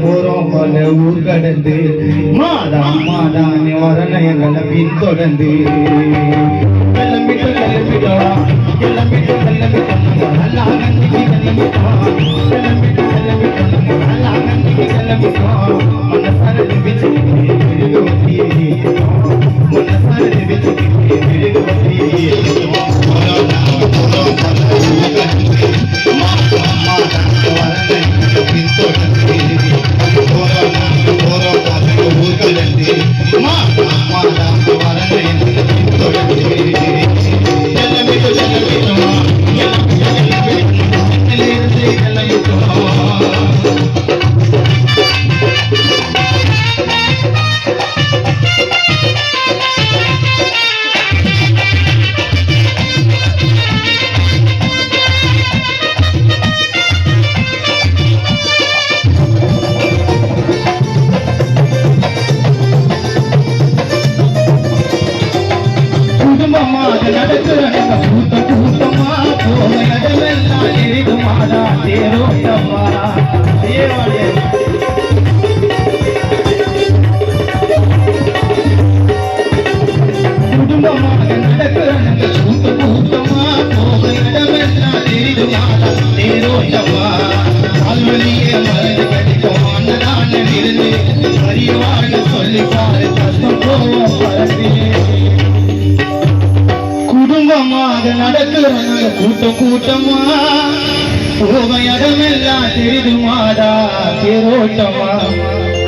போறோம் பல ஊர் கடந்து மாதா மாதா நீ வரன எங்களை பின்தொடர்ந்து கிளம்பிட்டோம் கிளம்பிட்டோம் நல்லா கண்டிக்கு கிளம்பிட்டோம் நல்லா கண்டிக்கு கிளம்பிட்டோம் மனசார பிச்சு விருது வத்தி மனசார பிச்சு விருது வத்தி குடும்பமாக நடக்கிறாங்க கூட்டம் கூட்டமா போக இடமெல்லாம் தெரியுமாடா தேரோட்டமா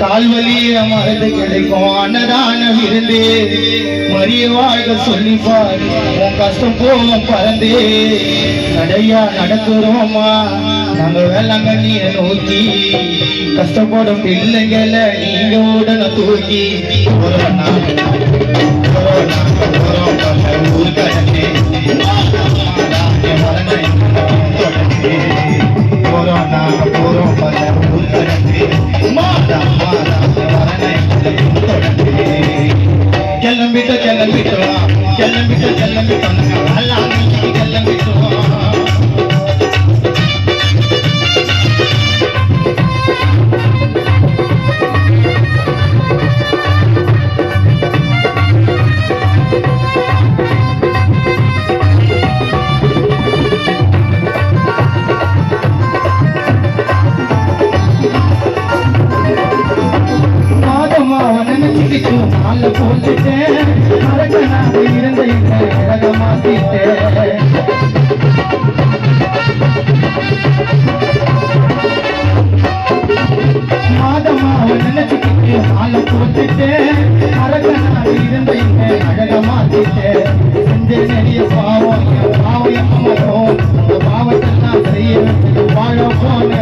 கால்வலிய மருந்து கிடைக்கும் அன்னதான விருந்து மரிய வாழ்க சொல்லி பாரு உன் கஷ்டம் போவோம் பறந்தே நடையா நடக்கிறோமா நாங்க வேளாங்கண்ணிய நோக்கி கஷ்டப்படும் பிள்ளைங்களை நீங்க உடனே தூக்கி கிளம்பிட்டோம் கிளம்பிட்டோம் கிளம்பிட்டோம் கிளம்பிட்டோம் எல்லாம் கிளம்பிட்டோம் போட்டுட்டேன் மறக்கனாக இருந்த இந்த மாத்திட்டேன் மாதமா நினைச்சுக்கிட்டு ஆளை போட்டுட்டேன் மறக்கனாக இருந்த இந்த அழக மாத்திட்டேன் செஞ்ச நிறைய பாவம் பாவம் அம்மக்கும் அந்த பாவத்தெல்லாம் செய்ய வாழ போன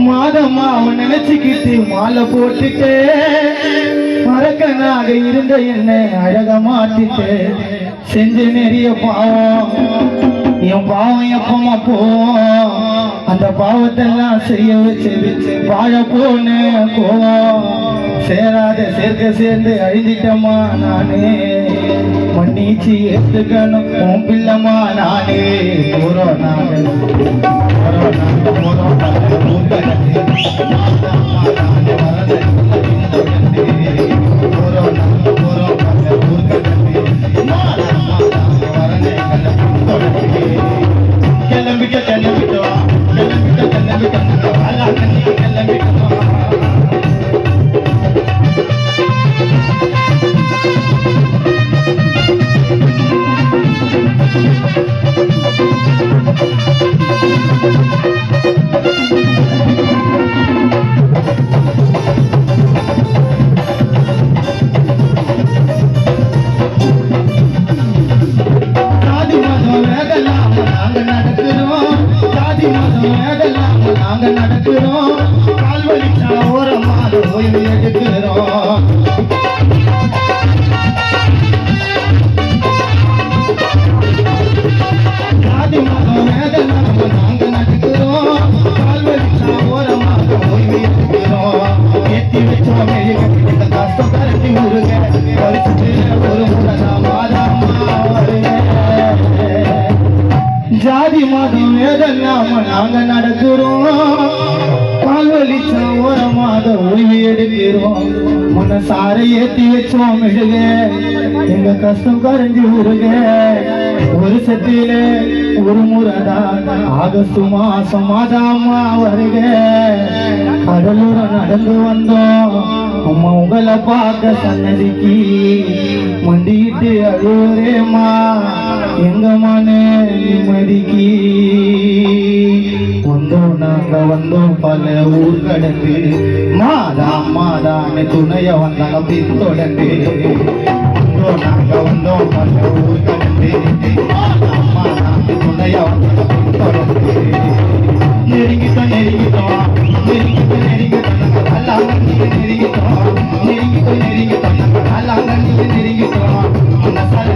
மாதமா அவன் நினைச்சுக்கிட்டு மாலை போட்டுட்டு மறக்கனாக இருந்த என்னை அழக மாத்திட்டு செஞ்ச நிறைய பாவம் என் பாவம் எப்பமா போவோம் அந்த பாவத்தெல்லாம் செய்ய வச்சு வாழ போன கோவம் சேராத சேர்க்க சேர்ந்து அழிஞ்சிட்டமா நானே மன்னிச்சு எடுத்துக்கணும் உன் பிள்ளமா நானே போறோம் கிளம்பிட்டோம் கிளம்பிட்டோம் கிளம்பிட்டோம் கிளம்பிட்டோம் கிளம்பிட்டோம் நாங்க நடக்கிறோம் கால்வலிச்சா ஓரமாக ஓய்வு எடுக்கிறோம் ஜாதி மதம் வேதனாம நாங்க நடக்கிறோம் கால்வலிச்சா ஓரமாக ஓய்வு எடுக்கிறோம் ஏற்றி வச்சோம் இந்த கஷ்டம் கரட்டி முருக பறிச்சுட்டு ஒரு முறை ஜாதி மதம் வேதனாம நாங்க நடக்கிறோம் தீரும் மனசார ஏத்தி வச்சோம் மெழுக எங்க கஷ்டம் கரைஞ்சு உருக ஒரு சத்தியில ஒரு முறைதான் ஆகஸ்ட் மாசம் மாதாமா வருக கடலூர நடந்து வந்தோம் அம்மா உங்களை பார்க்க சன்னதிக்கு மண்டிட்டு அழுவுறேம்மா எங்க மனே நிம்மதிக்கு வந்தோம் நாங்க வந்தோம் பல ஊர் கடந்து மாதான்னு துணைய வந்தாங்க பின்தொடர்ந்து வந்தோம் நாங்க வந்தோம் பல ஊர் கடந்து மாதான்னு துணைய வந்தாங்க பின்தொடர்ந்து நெருங்கிட்டோம் நெருங்கிட்டோம் நெருங்கிட்டோம் நெருங்கிட்டோம் நெருங்கிட்டோம் நெருங்கிட்டோம் நெருங்கிட்டோம் மனசார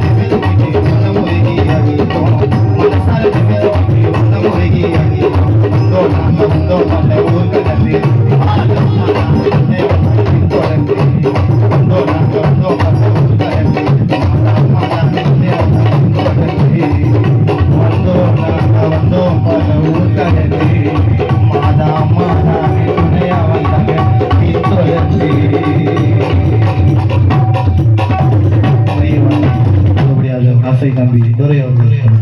முருகி அடித்தோம் மனசார முருகி அடித்தோம் வந்தோம் நாங்க வந்தோம் பல ஊர் கடந்து தொடர்ந்து வந்தோம் நாங்க வந்தோம் பல ஊர் கடந்து வந்தோம் நாங்க வந்தோம் பல ஊர் கடந்து மாதா துணையா வந்தாங்க பின்தொடர்ந்து ஆசை தம்பி துறை அவர்கள்